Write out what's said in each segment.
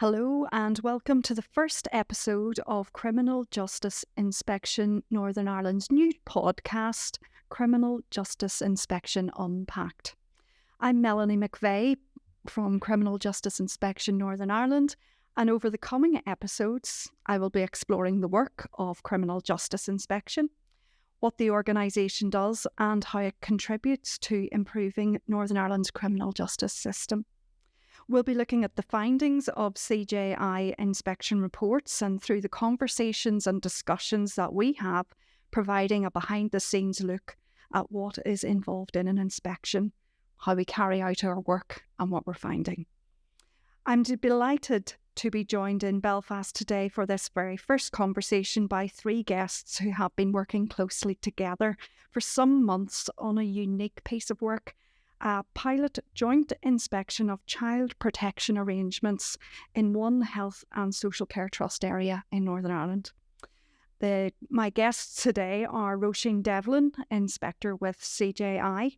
Hello and welcome to the first episode of Criminal Justice Inspection Northern Ireland's new podcast, Criminal Justice Inspection Unpacked. I'm Melanie McVeigh from Criminal Justice Inspection Northern Ireland, and over the coming episodes I will be exploring the work of Criminal Justice Inspection, what the organisation does and how it contributes to improving Northern Ireland's criminal justice system. We'll be looking at the findings of CJINI inspection reports and through the conversations and discussions that we have, providing a behind-the-scenes look at what is involved in an inspection, how we carry out our work and what we're finding. I'm delighted to be joined in Belfast today for this very first conversation by three guests who have been working closely together for some months on a unique piece of work, a pilot joint inspection of child protection arrangements in one health and social care trust area in Northern Ireland. My guests today are Roisin Devlin, Inspector with CJINI,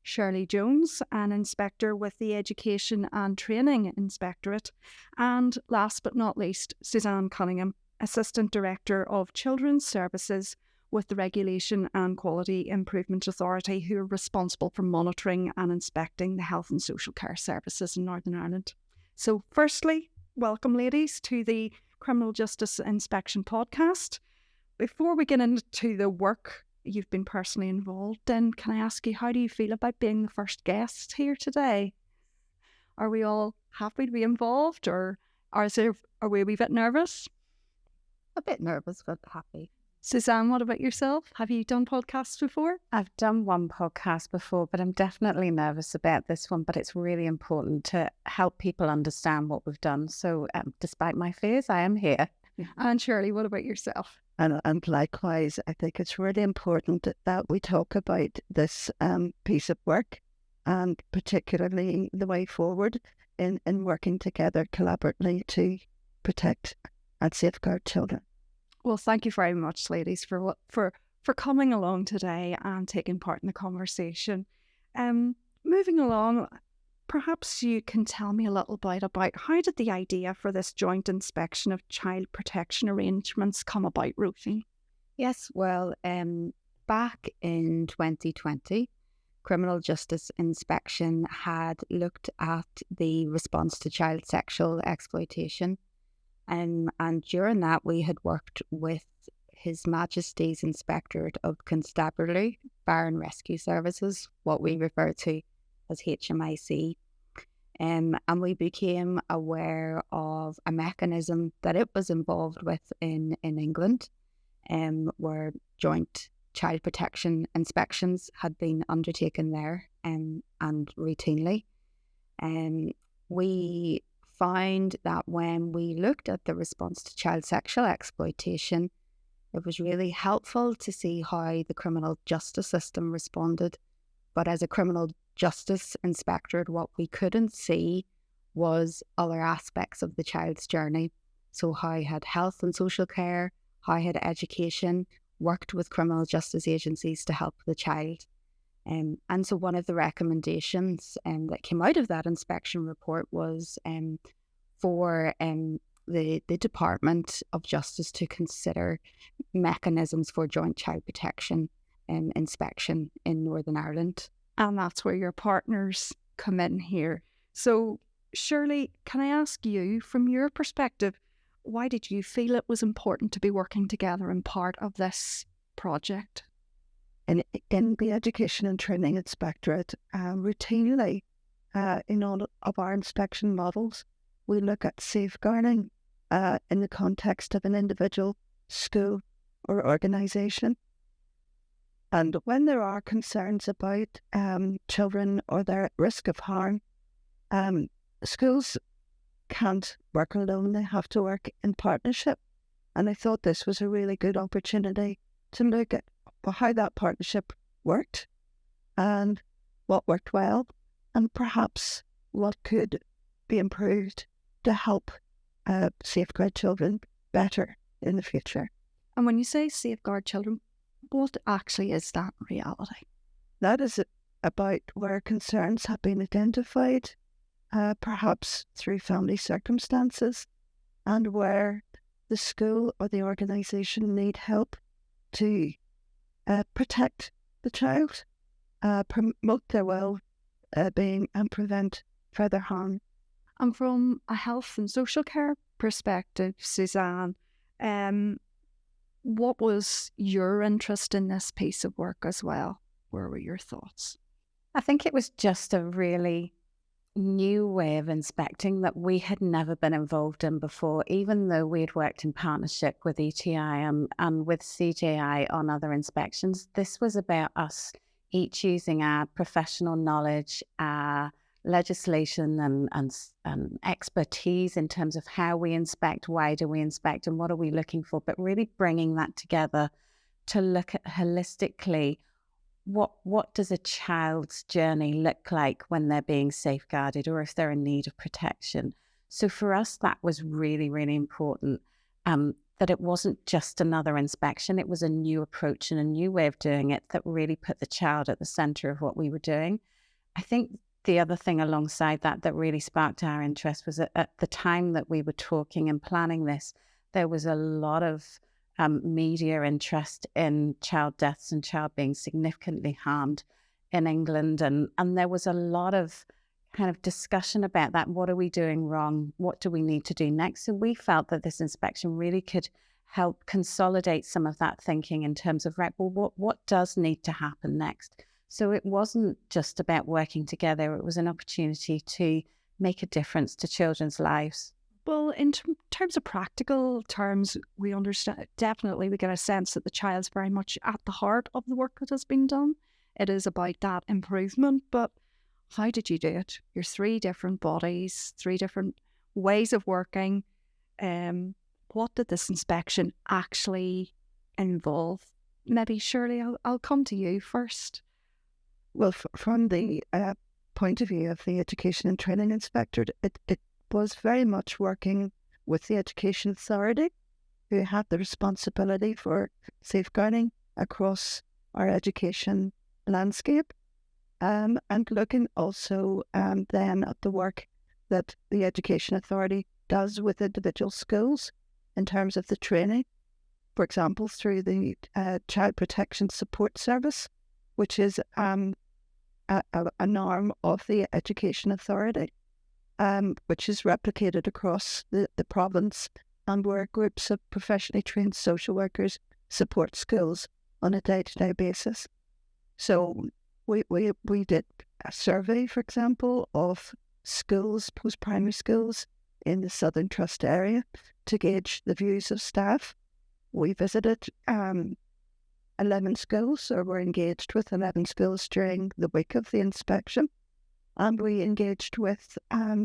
Shirley Jones, an Inspector with the Education and Training Inspectorate, and last but not least, Suzanne Cunningham, Assistant Director of Children's Services with the Regulation and Quality Improvement Authority, who are responsible for monitoring and inspecting the health and social care services in Northern Ireland. So firstly, welcome ladies to the Criminal Justice Inspection podcast. Before we get into the work you've been personally involved in, can I ask you, how do you feel about being the first guest here today? Are we all happy to be involved, or are we a wee bit nervous? A bit nervous, but happy. Suzanne, what about yourself? Have you done podcasts before? I've done one podcast before, but I'm definitely nervous about this one. But it's really important to help people understand what we've done. So despite my fears, I am here. And Shirley, what about yourself? And likewise, I think it's really important that we talk about this piece of work, and particularly the way forward in working together collaboratively to protect and safeguard children. Well, thank you very much, ladies, for coming along today and taking part in the conversation. Moving along, perhaps you can tell me a little bit about how did the idea for this joint inspection of child protection arrangements come about, Roisin? Yes, well, back in 2020, Criminal Justice Inspection had looked at the response to child sexual exploitation. And during that, we had worked with His Majesty's Inspectorate of Constabulary, Fire and Rescue Services, what we refer to as HMIC. And we became aware of a mechanism that it was involved with in England, where joint child protection inspections had been undertaken there and routinely. We found that when we looked at the response to child sexual exploitation, it was really helpful to see how the criminal justice system responded. But as a criminal justice inspectorate, what we couldn't see was other aspects of the child's journey. So how had health and social care, how had education worked with criminal justice agencies to help the child. And so one of the recommendations that came out of that inspection report was for the Department of Justice to consider mechanisms for joint child protection inspection in Northern Ireland. And that's where your partners come in here. So Shirley, can I ask you, from your perspective, why did you feel it was important to be working together in part of this project? In the Education and Training Inspectorate, routinely in all of our inspection models, we look at safeguarding in the context of an individual, school or organisation. And when there are concerns about children or their at risk of harm, schools can't work alone, they have to work in partnership. And I thought this was a really good opportunity to look at how that partnership worked and what worked well, and perhaps what could be improved to help safeguard children better in the future. And when you say safeguard children, what actually is that reality? That is about where concerns have been identified perhaps through family circumstances, and where the school or the organisation need help to protect the child, promote their well-being and prevent further harm. And from a health and social care perspective, Suzanne, what was your interest in this piece of work as well? Where were your thoughts? I think it was just a really new way of inspecting that we had never been involved in before, even though we'd worked in partnership with ETI and with CJI on other inspections. This was about us each using our professional knowledge, our legislation and expertise in terms of how we inspect, why do we inspect, and what are we looking for, but really bringing that together to look at holistically what does a child's journey look like when they're being safeguarded or if they're in need of protection. So for us, that was really, really important, that it wasn't just another inspection. It was a new approach and a new way of doing it that really put the child at the centre of what we were doing. I think the other thing alongside that really sparked our interest was at the time that we were talking and planning this, there was a lot of media interest in child deaths and child being significantly harmed in England. And there was a lot of kind of discussion about that. What are we doing wrong? What do we need to do next? So we felt that this inspection really could help consolidate some of that thinking in terms of, right, well, what does need to happen next? So it wasn't just about working together. It was an opportunity to make a difference to children's lives. Well, in terms of practical terms, we understand, definitely we get a sense that the child's very much at the heart of the work that has been done. It is about that improvement, but how did you do it? Your 3 different bodies, 3 different ways of working. What did this inspection actually involve? Maybe, Shirley, I'll come to you first. Well, from the point of view of the Education and Training Inspectorate, it was very much working with the Education Authority, who had the responsibility for safeguarding across our education landscape, and looking also then at the work that the Education Authority does with individual schools in terms of the training, for example, through the Child Protection Support Service, which is an arm of the Education Authority, which is replicated across the province, and where groups of professionally trained social workers support schools on a day-to-day basis. So we did a survey, for example, of schools, post-primary schools in the Southern Trust area to gauge the views of staff. We visited 11 schools, or were engaged with 11 schools during the week of the inspection. And we engaged with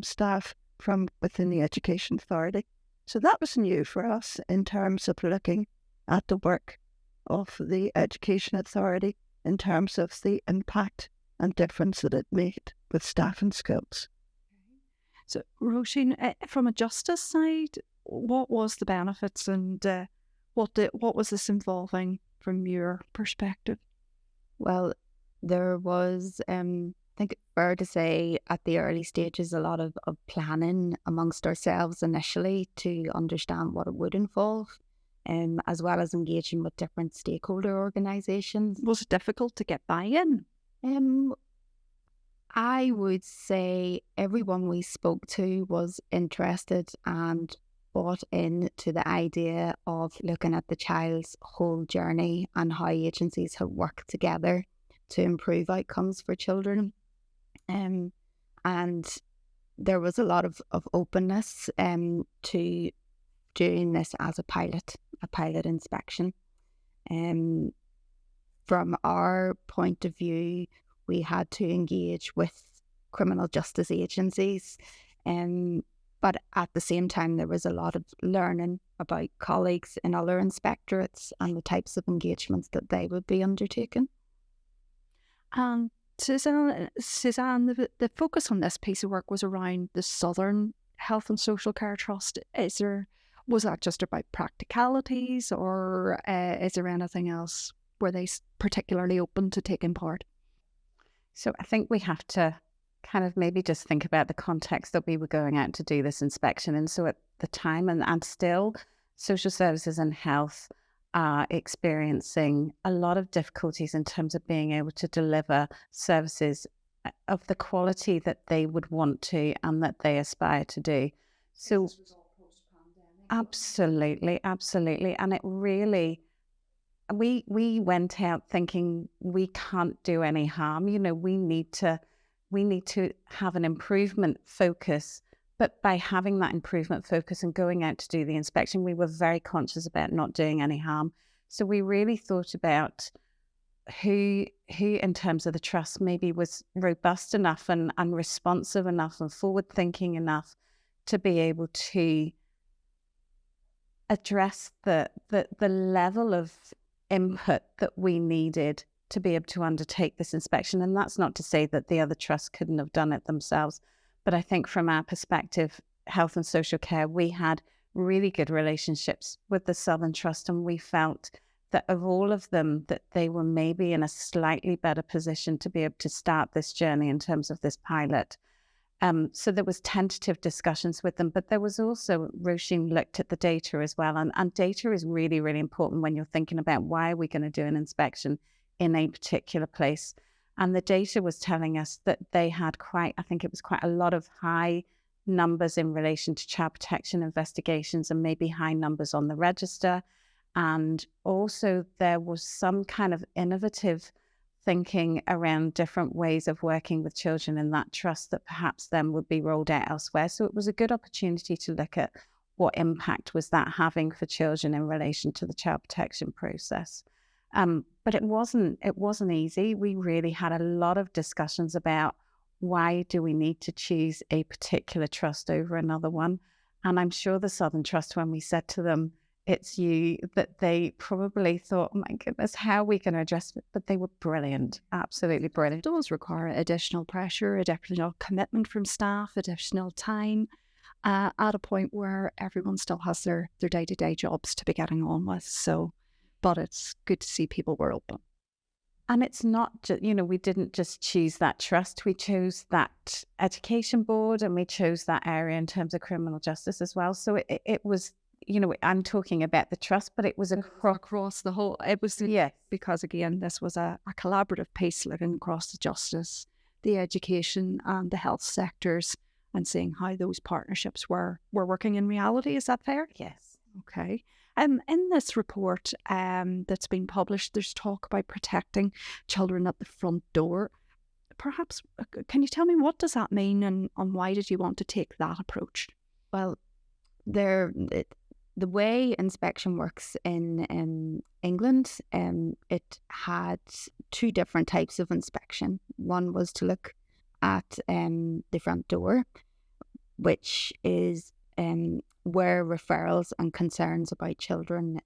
staff from within the Education Authority. So that was new for us in terms of looking at the work of the Education Authority in terms of the impact and difference that it made with staff and schools. So, Roisin, from a justice side, what was the benefits and what was this involving from your perspective? Well, there was, I think it's fair to say, at the early stages, a lot of planning amongst ourselves initially to understand what it would involve, as well as engaging with different stakeholder organisations. Was it difficult to get buy-in? I would say everyone we spoke to was interested and bought into the idea of looking at the child's whole journey and how agencies have worked together to improve outcomes for children. And there was a lot of openness to doing this as a pilot inspection. From our point of view, we had to engage with criminal justice agencies, but at the same time there was a lot of learning about colleagues in other inspectorates and the types of engagements that they would be undertaking. Suzanne, the focus on this piece of work was around the Southern Health and Social Care Trust. Was that just about practicalities, or is there anything else? Were they particularly open to taking part? So I think we have to kind of maybe just think about the context that we were going out to do this inspection. And so at the time and still, social services and health are experiencing a lot of difficulties in terms of being able to deliver services of the quality that they would want to and that they aspire to do. So absolutely. And it really, we went out thinking we can't do any harm. We need to have an improvement focus. But by having that improvement focus and going out to do the inspection, we were very conscious about not doing any harm. So we really thought about who in terms of the trust maybe was robust enough and responsive enough and forward thinking enough to be able to address the level of input that we needed to be able to undertake this inspection. And that's not to say that the other trusts couldn't have done it themselves. But I think from our perspective, health and social care, we had really good relationships with the Southern Trust, and we felt that of all of them, that they were maybe in a slightly better position to be able to start this journey in terms of this pilot. So there was tentative discussions with them, but there was also, Roisin looked at the data as well. And data is really, really important when you're thinking about why are we going to do an inspection in a particular place. And the data was telling us that they had quite a lot of high numbers in relation to child protection investigations and maybe high numbers on the register. And also there was some kind of innovative thinking around different ways of working with children in that trust that perhaps then would be rolled out elsewhere. So it was a good opportunity to look at what impact was that having for children in relation to the child protection process. But it wasn't easy. We really had a lot of discussions about why do we need to choose a particular trust over another one. And I'm sure the Southern Trust, when we said to them, it's you, that they probably thought, oh my goodness, how are we going to address it? But they were brilliant, absolutely brilliant. It does require additional pressure, additional commitment from staff, additional time, at a point where everyone still has their day-to-day jobs to be getting on with. But it's good to see people were open. And it's not just, we didn't just choose that trust. We chose that education board and we chose that area in terms of criminal justice as well. So it was, I'm talking about the trust, but it was across the whole. It was, yes, because again, this was a collaborative piece looking across the justice, the education and the health sectors and seeing how those partnerships were working in reality. Is that fair? Yes. Okay. In this report that's been published, there's talk about protecting children at the front door. Perhaps, can you tell me what does that mean and why did you want to take that approach? Well, the way inspection works in England, it had two different types of inspection. One was to look at the front door, which is where referrals and concerns about children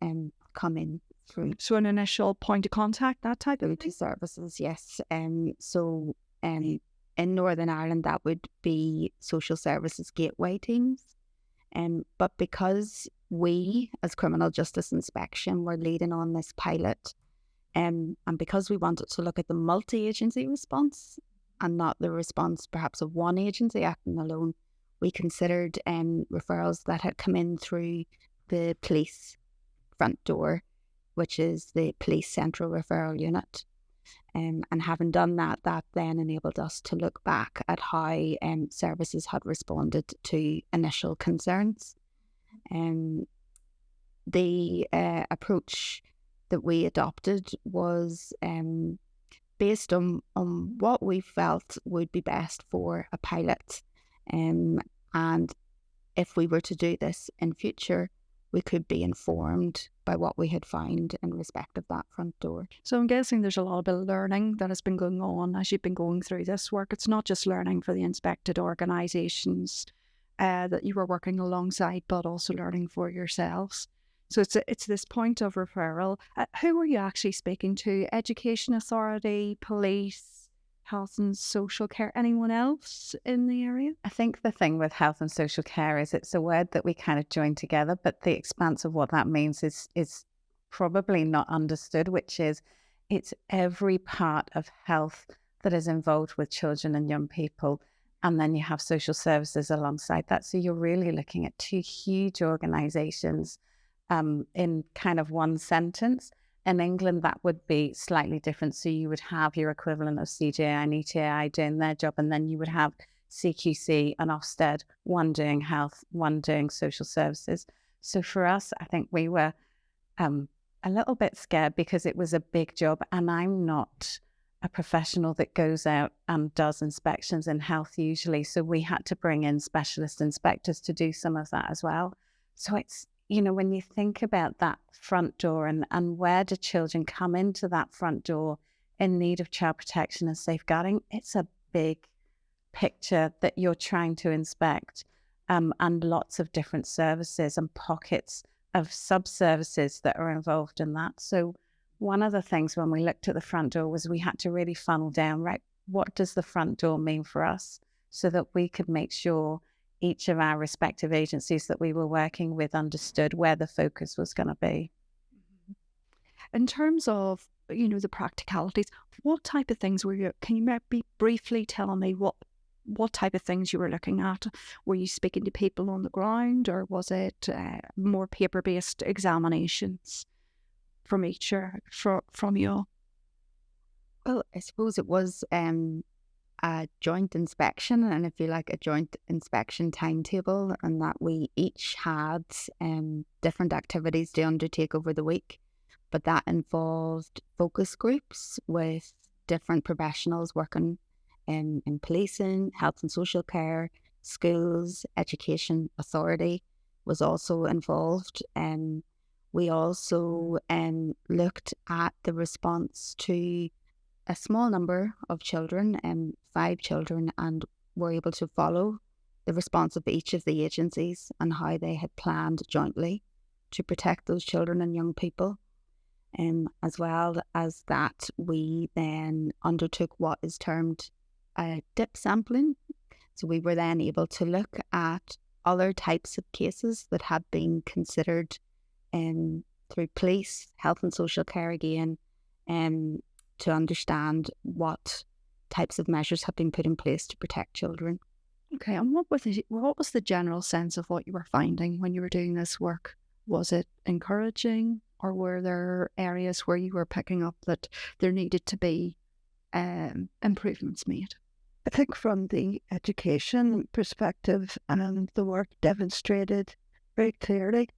come in through. So an initial point of contact, that type of thing? Services, yes. So in Northern Ireland, that would be social services gateway teams. But because we, as Criminal Justice Inspection, were leading on this pilot, and because we wanted to look at the multi-agency response and not the response perhaps of one agency acting alone, we considered referrals that had come in through the police front door, which is the police central referral unit. And having done that, that then enabled us to look back at how services had responded to initial concerns. The approach that we adopted was based on what we felt would be best for a pilot. And if we were to do this in future, we could be informed by what we had found in respect of that front door. So I'm guessing there's a lot of learning that has been going on as you've been going through this work. It's not just learning for the inspected organisations that you were working alongside, but also learning for yourselves. So it's this point of referral. Who were you actually speaking to? Education authority, police, health and social care, anyone else in the area? I think the thing with health and social care is it's a word that we kind of join together, but the expanse of what that means is probably not understood, which is it's every part of health that is involved with children and young people. And then you have social services alongside that. So you're really looking at two huge organisations in kind of one sentence. In England, that would be slightly different. So you would have your equivalent of CJINI, TAI doing their job, and then you would have CQC and Ofsted, one doing health, one doing social services. So for us, I think we were a little bit scared because it was a big job, and I'm not a professional that goes out and does inspections in health usually. So we had to bring in specialist inspectors to do some of that as well. So it's, when you think about that front door and where do children come into that front door in need of child protection and safeguarding, it's a big picture that you're trying to inspect, and lots of different services and pockets of sub-services that are involved in that. So one of the things when we looked at the front door was we had to really funnel down, right, what does the front door mean for us, so that we could make sure each of our respective agencies that we were working with understood where the focus was going to be. In terms of, the practicalities, what type of things can you maybe briefly tell me what type of things you were looking at? Were you speaking to people on the ground, or was it more paper-based examinations from each or from you? Well, I suppose it was a joint inspection, and if you like, a joint inspection timetable, and that we each had different activities to undertake over the week. But that involved focus groups with different professionals working in policing, health and social care, schools, education authority was also involved. We also looked at the response to a small number of children, 5 children, and were able to follow the response of each of the agencies and how they had planned jointly to protect those children and young people. As well as that, we then undertook what is termed dip sampling. So we were then able to look at other types of cases that had been considered through police, health and social care again, to understand what types of measures have been put in place to protect children. Okay, and what was the general sense of what you were finding when you were doing this work? Was it encouraging, or were there areas where you were picking up that there needed to be improvements made? I think from the education perspective, the work demonstrated very clearly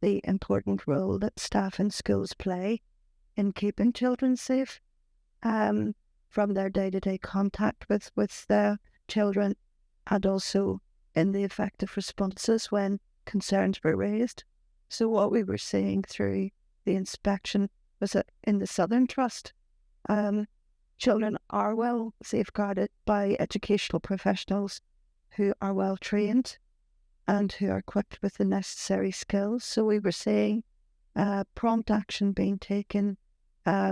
the important role that staff in schools play in keeping children safe, from their day-to-day contact with the children, and also in the effective responses when concerns were raised. So what we were seeing through the inspection was that in the Southern Trust, children are well safeguarded by educational professionals who are well trained and who are equipped with the necessary skills. So we were seeing prompt action being taken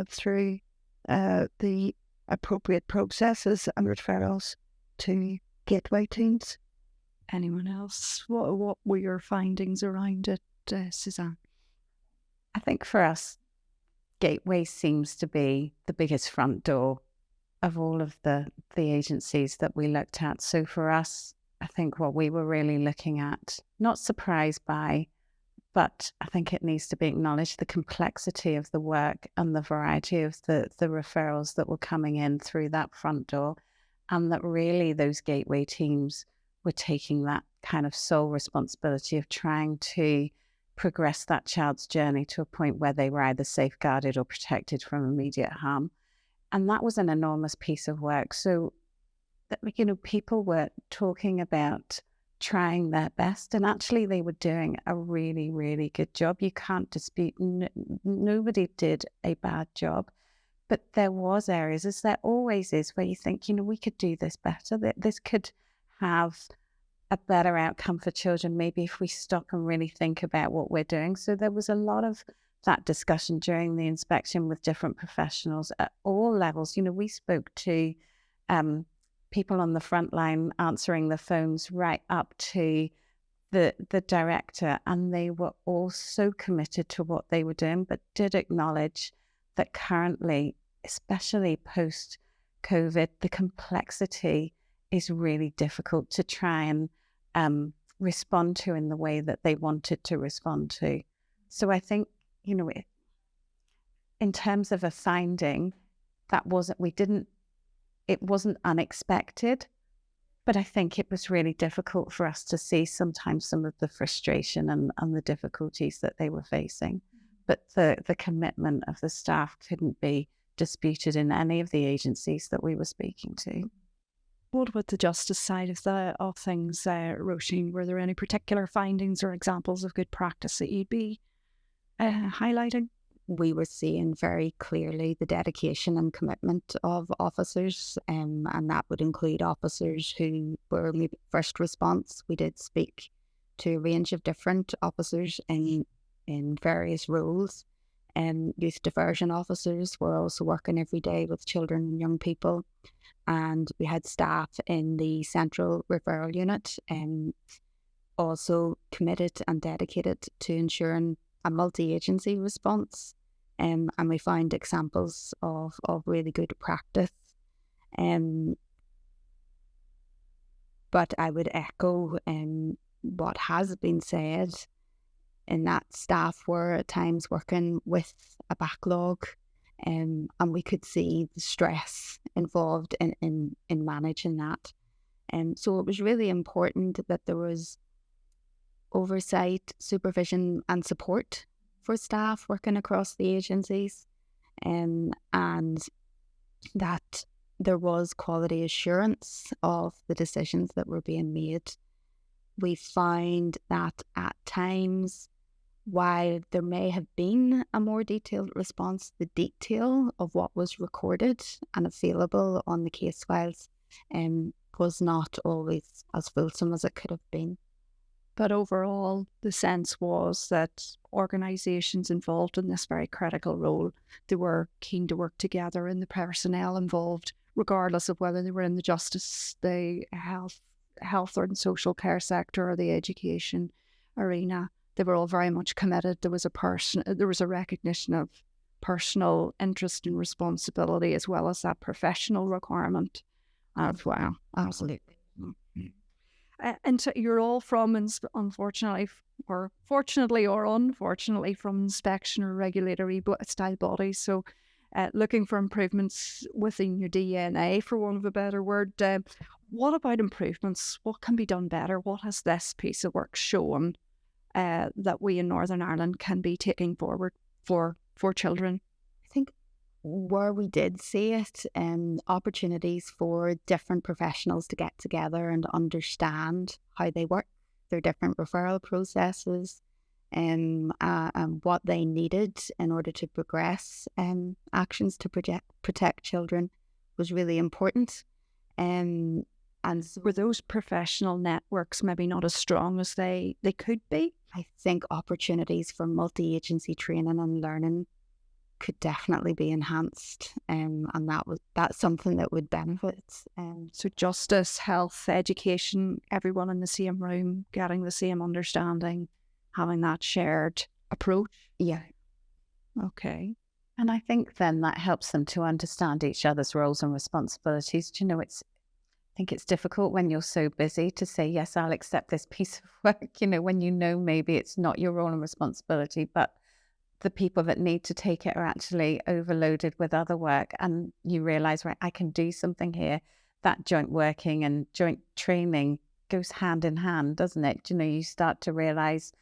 through the appropriate processes and referrals to gateway teams. Anyone else? What were your findings around it, Suzanne? I think for us, gateway seems to be the biggest front door of all of the agencies that we looked at. So for us, I think what we were really looking at, not surprised by, but I think it needs to be acknowledged, the complexity of the work and the variety of the referrals that were coming in through that front door, and that really those gateway teams were taking that kind of sole responsibility of trying to progress that child's journey to a point where they were either safeguarded or protected from immediate harm. And that was an enormous piece of work. So, people were talking about trying their best, and actually they were doing a really, really good job. You can't dispute, nobody did a bad job, but there was areas, as there always is, where you think, we could do this better, that this could have a better outcome for children, maybe if we stop and really think about what we're doing. So there was a lot of that discussion during the inspection with different professionals at all levels. We spoke to people on the front line answering the phones right up to the director, and they were all so committed to what they were doing, but did acknowledge that currently, especially post COVID, the complexity is really difficult to try and respond to in the way that they wanted to respond to. So I think, in terms of a finding, it wasn't unexpected, but I think it was really difficult for us to see sometimes some of the frustration and the difficulties that they were facing. But the commitment of the staff couldn't be disputed in any of the agencies that we were speaking to. What about the justice side of things, Roisin? Were there any particular findings or examples of good practice that you'd be highlighting? We were seeing very clearly the dedication and commitment of officers, and that would include officers who were maybe first response. We did speak to a range of different officers in various roles. Youth diversion officers were also working every day with children and young people. And we had staff in the central referral unit, also committed and dedicated to ensuring a multi-agency response. And we found examples of really good practice. But I would echo what has been said, in that staff were at times working with a backlog, and we could see the stress involved in managing that. So it was really important that there was oversight, supervision and support for staff working across the agencies, and that there was quality assurance of the decisions that were being made. We found that at times, while there may have been a more detailed response, the detail of what was recorded and available on the case files was not always as fulsome as it could have been. But overall, the sense was that organisations involved in this very critical role, they were keen to work together, and the personnel involved, regardless of whether they were in the justice, the health or social care sector or the education arena, they were all very much committed. There was a recognition of personal interest and responsibility, as well as that professional requirement as well. Absolutely. And so you're all from, unfortunately, or fortunately or unfortunately, from inspection or regulatory style bodies. So looking for improvements within your DNA, for want of a better word. What about improvements? What can be done better? What has this piece of work shown that we in Northern Ireland can be taking forward for children? I think where we did see it, opportunities for different professionals to get together and understand how they work, their different referral processes, and what they needed in order to progress actions to protect children was really important. And so were those professional networks maybe not as strong as they could be? I think opportunities for multi-agency training and learning could definitely be enhanced, and that's something that would benefit. So justice, health, education, everyone in the same room, getting the same understanding, having that shared approach. Yeah. Okay. And I think then that helps them to understand each other's roles and responsibilities. I think it's difficult when you're so busy to say, yes, I'll accept this piece of work, when maybe it's not your role and responsibility, but the people that need to take it are actually overloaded with other work, and you realise, right, I can do something here. That joint working and joint training goes hand in hand, doesn't it? You start to realise,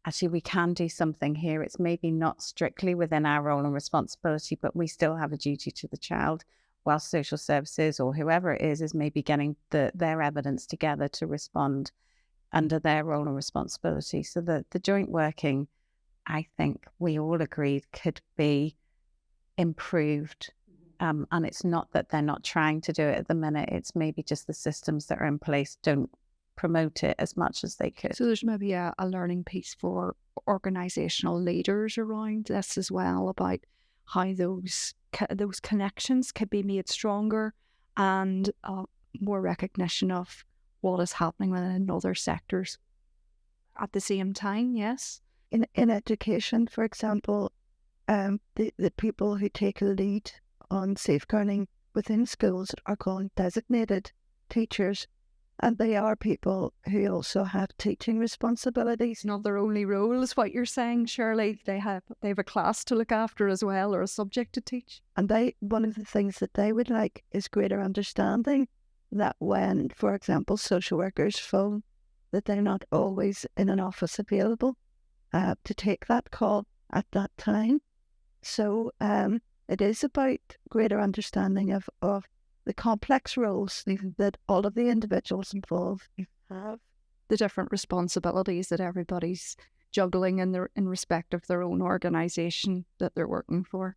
actually, we can do something here. It's maybe not strictly within our role and responsibility, but we still have a duty to the child, while social services or whoever it is maybe getting their evidence together to respond under their role and responsibility. So the joint working, I think we all agreed, could be improved. And it's not that they're not trying to do it at the minute. It's maybe just the systems that are in place don't promote it as much as they could. So there's maybe a learning piece for organisational leaders around this as well, about how those connections could be made stronger, and more recognition of what is happening within other sectors at the same time. Yes. In education, for example, the people who take a lead on safeguarding within schools are called designated teachers, and they are people who also have teaching responsibilities. It's not their only role, is what you're saying, Shirley. They have a class to look after as well, or a subject to teach. And one of the things that they would like is greater understanding that when, for example, social workers phone, that they're not always in an office available to take that call at that time. So it is about greater understanding of the complex roles that all of the individuals involved have. The different responsibilities that everybody's juggling in respect of their own organisation that they're working for.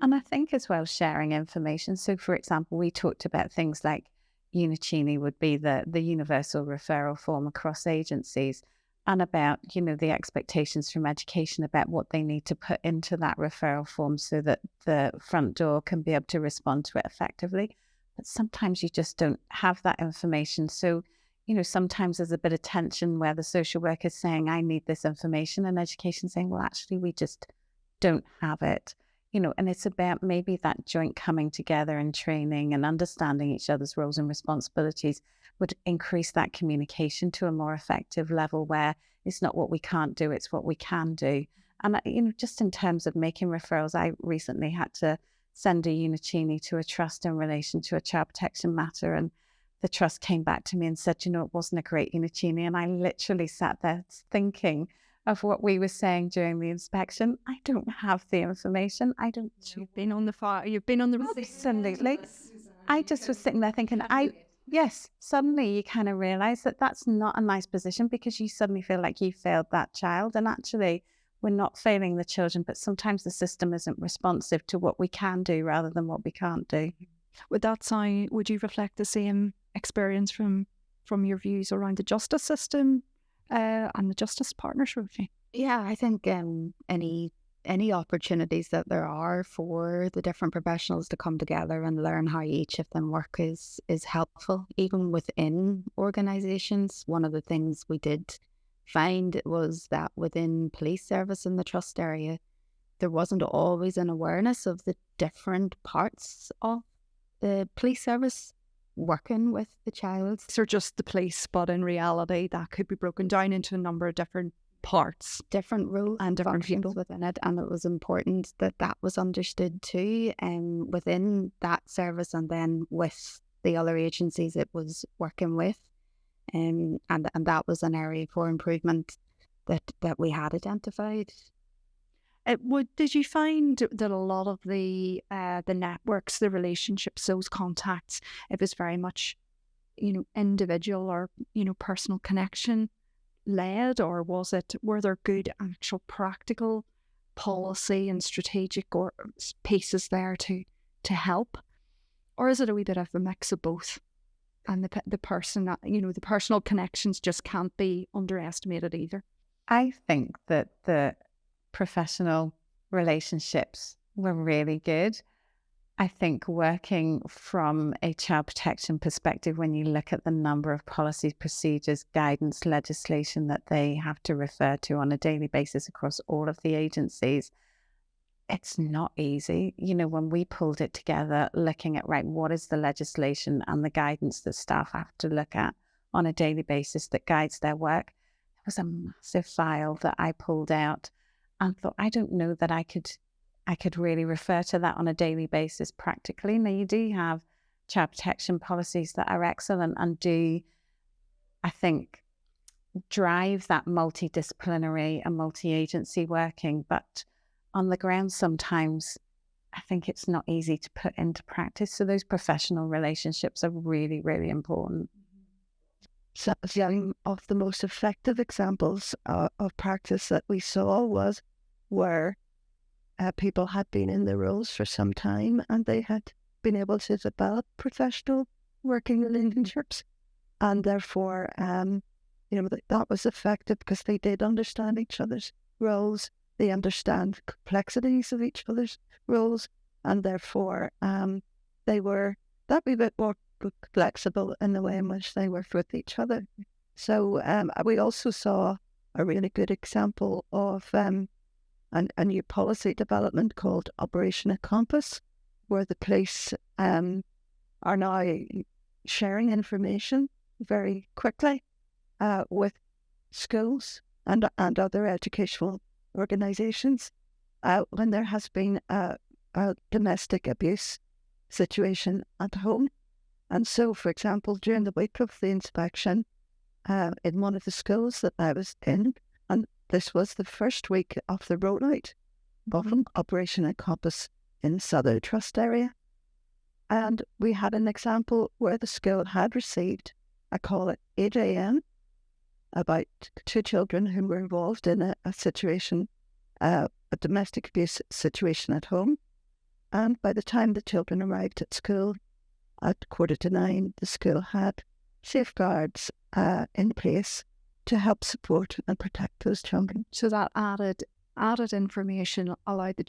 And I think as well, sharing information. So, for example, we talked about things like CJINI would be the universal referral form across agencies, and about, the expectations from education about what they need to put into that referral form so that the front door can be able to respond to it effectively. But sometimes you just don't have that information. So, sometimes there's a bit of tension where the social worker is saying, I need this information, and education saying, well, actually, we just don't have it. And it's about maybe that joint coming together and training and understanding each other's roles and responsibilities would increase that communication to a more effective level where it's not what we can't do, it's what we can do. And, just in terms of making referrals, I recently had to send a CJINI to a trust in relation to a child protection matter. And the trust came back to me and said, it wasn't a great CJINI. And I literally sat there thinking of what we were saying during the inspection. I don't have the information. I don't. You've been on the fire. You've been on the absolutely. I just was sitting there thinking, yes. Suddenly, you kind of realize that that's not a nice position, because you suddenly feel like you failed that child, and actually, we're not failing the children. But sometimes the system isn't responsive to what we can do rather than what we can't do. Would you reflect the same experience from your views around the justice system? And the justice partners review? Yeah, I think any opportunities that there are for the different professionals to come together and learn how each of them work is helpful, even within organisations. One of the things we did find was that within police service in the trust area, there wasn't always an awareness of the different parts of the police service working with the child. So just the police, but in reality that could be broken down into a number of different parts, different roles and different people within it, and it was important that was understood too, within that service, and then with the other agencies it was working with, and that was an area for improvement that we had identified. Did you find that a lot of the networks, the relationships, those contacts, it was very much, individual or, personal connection led, or were there good actual practical policy and strategic or pieces there to help? Or is it a wee bit of a mix of both? And the person, the personal connections just can't be underestimated either. I think that the professional relationships were really good. I think working from a child protection perspective, when you look at the number of policies, procedures, guidance, legislation that they have to refer to on a daily basis across all of the agencies, it's not easy. When we pulled it together, looking at, what is the legislation and the guidance that staff have to look at on a daily basis that guides their work, there was a massive file that I pulled out and thought, I don't know that I could really refer to that on a daily basis practically. Now, you do have child protection policies that are excellent and do, I think, drive that multidisciplinary and multi-agency working, but on the ground sometimes I think it's not easy to put into practice. So those professional relationships are really, really important. Some of the most effective examples of practice that we saw was where people had been in the roles for some time and they had been able to develop professional working relationships, and therefore that was effective because they did understand each other's roles, they understand the complexities of each other's roles, and therefore they were that wee bit more flexible in the way in which they worked with each other. So we also saw a really good example of a new policy development called Operation Compass, where the police are now sharing information very quickly with schools and other educational organisations when there has been a domestic abuse situation at home. And so, for example, during the week of the inspection, in one of the schools that I was in, and this was the first week of the rollout of Operation Encompass in the Southern Trust area. And we had an example where the school had received a call at 8 a.m. about 2 children who were involved in a situation, a domestic abuse situation at home. And by the time the children arrived at school at 9:15, the school had safeguards in place to help support and protect those children. So that added information allowed that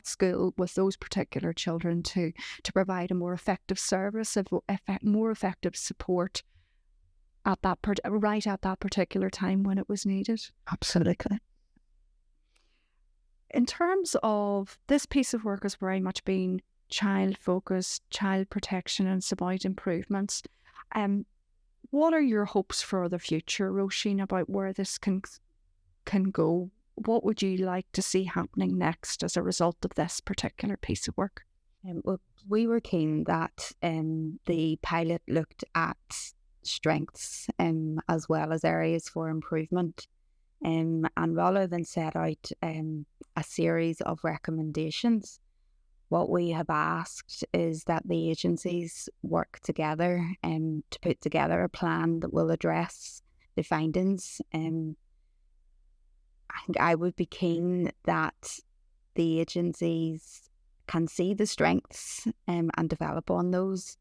school with those particular children to provide a more effective service, more effective support at that particular time when it was needed. Absolutely. In terms of this piece of work, has very much been child focused, child protection, and it's about improvements. What are your hopes for the future, Roisin, about where this can go? What would you like to see happening next as a result of this particular piece of work? Well, we were keen that the pilot looked at strengths as well as areas for improvement, and rather than set out a series of recommendations, what we have asked is that the agencies work together to put together a plan that will address the findings. I think I would be keen that the agencies can see the strengths and develop on those,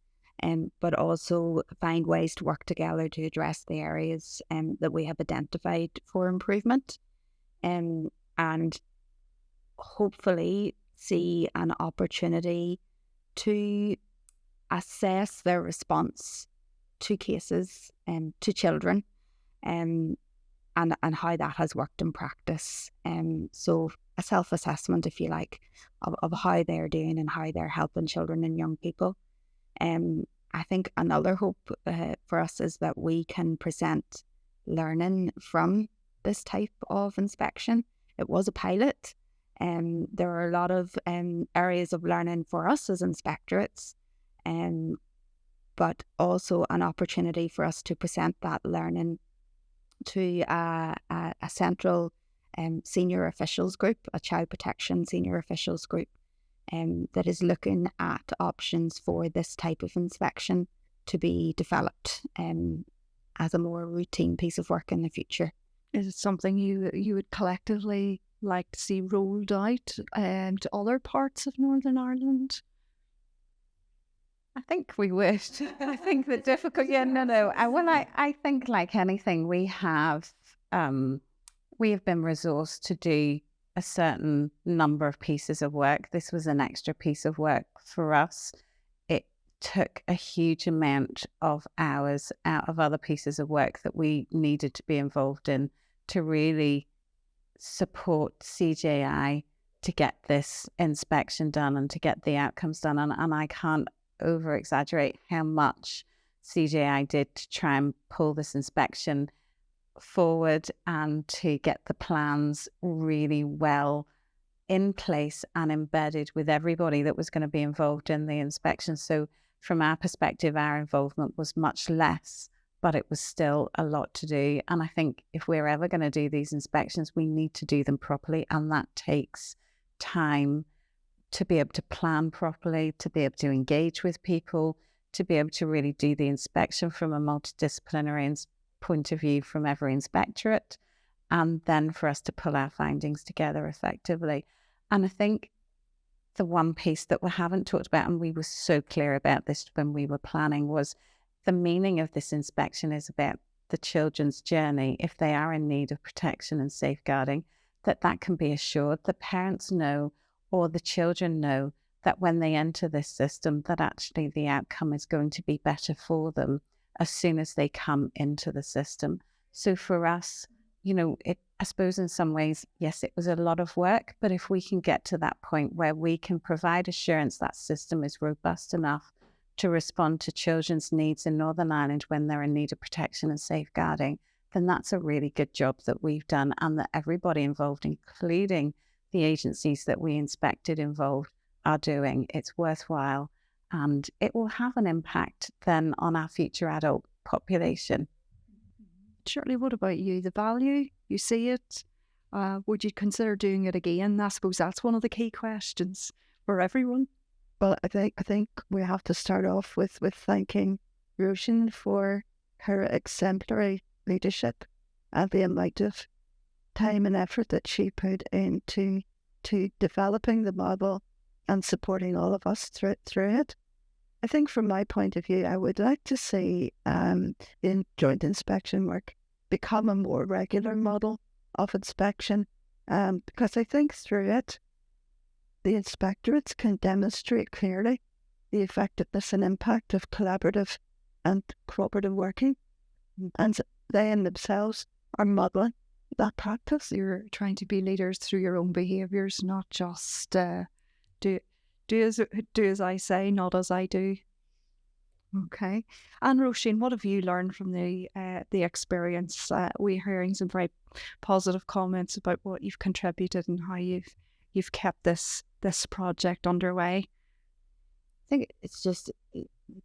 but also find ways to work together to address the areas that we have identified for improvement, and hopefully see an opportunity to assess their response to cases and to children, and how that has worked in practice. So a self-assessment, if you like, of how they're doing and how they're helping children and young people. I think another hope for us is that we can present learning from this type of inspection. It was a pilot. There are a lot of areas of learning for us as inspectorates, but also an opportunity for us to present that learning to a central senior officials group, a child protection senior officials group, that is looking at options for this type of inspection to be developed as a more routine piece of work in the future. Is it something you would collectively like to see rolled out to other parts of Northern Ireland? I think we would. I think the difficult. Yeah, no. I think like anything, we have been resourced to do a certain number of pieces of work. This was an extra piece of work for us. It took a huge amount of hours out of other pieces of work that we needed to be involved in to really support CJI to get this inspection done and to get the outcomes done. And I can't over exaggerate how much CJI did to try and pull this inspection forward and to get the plans really well in place and embedded with everybody that was going to be involved in the inspection. So from our perspective, our involvement was much less, but it was still a lot to do. And I think if we're ever going to do these inspections, we need to do them properly. And that takes time to be able to plan properly, to be able to engage with people, to be able to really do the inspection from a multidisciplinary point of view from every inspectorate, and then for us to pull our findings together effectively. And I think the one piece that we haven't talked about, and we were so clear about this when we were planning, was the meaning of this inspection is about the children's journey. If they are in need of protection and safeguarding, that can be assured. The parents know, or the children know, that when they enter this system, that actually the outcome is going to be better for them as soon as they come into the system. So for us, I suppose in some ways, yes, it was a lot of work, but if we can get to that point where we can provide assurance that system is robust enough to respond to children's needs in Northern Ireland when they're in need of protection and safeguarding, then that's a really good job that we've done, and that everybody involved, including the agencies that we inspected involved, are doing. It's worthwhile, and it will have an impact then on our future adult population. Shirley, what about you? The value, you see it? Would you consider doing it again? I suppose that's one of the key questions for everyone. Well, I think we have to start off with thanking Roisin for her exemplary leadership and the amount of time and effort that she put into developing the model and supporting all of us through it. I think from my point of view, I would like to see in joint inspection work become a more regular model of inspection, because I think through it, the inspectorates can demonstrate clearly the effectiveness and impact of collaborative and cooperative working, and they in themselves are modelling that practice. You're trying to be leaders through your own behaviours, not just do as I say, not as I do. Okay. And Roisin, what have you learned from the experience? We're hearing some very positive comments about what you've contributed and how you've kept this project underway. I think it's just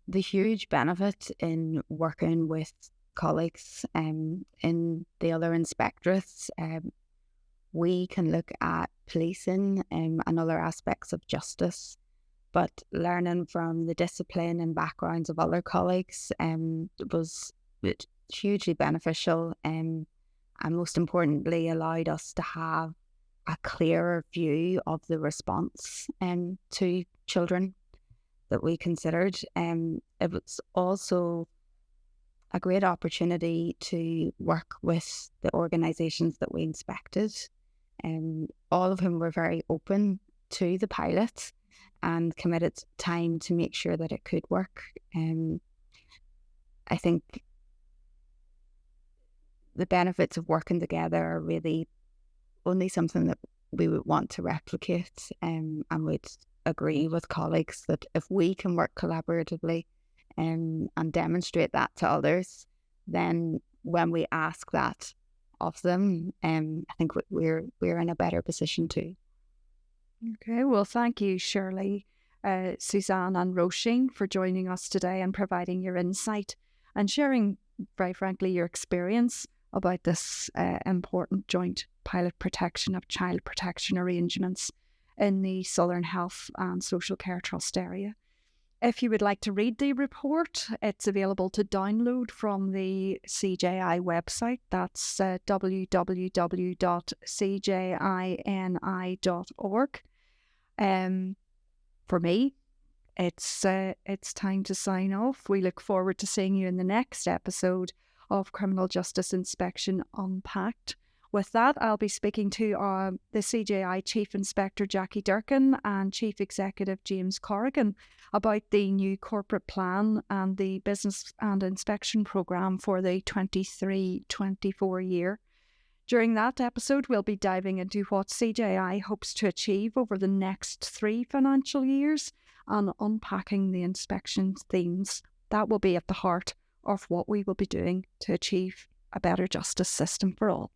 the huge benefit in working with colleagues in the other inspectorates. We can look at policing and other aspects of justice, but learning from the discipline and backgrounds of other colleagues was hugely beneficial, and most importantly allowed us to have a clearer view of the response to children that we considered. It was also a great opportunity to work with the organisations that we inspected, and all of whom were very open to the pilot and committed time to make sure that it could work. I think the benefits of working together are really only something that we would want to replicate, and would agree with colleagues that if we can work collaboratively and demonstrate that to others, then when we ask that of them, I think we're in a better position too. Okay, well, thank you, Shirley, Suzanne and Roisin, for joining us today and providing your insight and sharing, very frankly, your experience about this important joint pilot protection of child protection arrangements in the Southern Health and Social Care Trust area. If you would like to read the report, it's available to download from the CJI website. That's www.cjini.org. For me, it's time to sign off. We look forward to seeing you in the next episode of Criminal Justice Inspection Unpacked. With that, I'll be speaking to the CJI Chief Inspector Jackie Durkin and Chief Executive James Corrigan about the new corporate plan and the business and inspection programme for the 23-24 year. During that episode, we'll be diving into what CJI hopes to achieve over the next 3 financial years and unpacking the inspection themes that will be at the heart of what we will be doing to achieve a better justice system for all.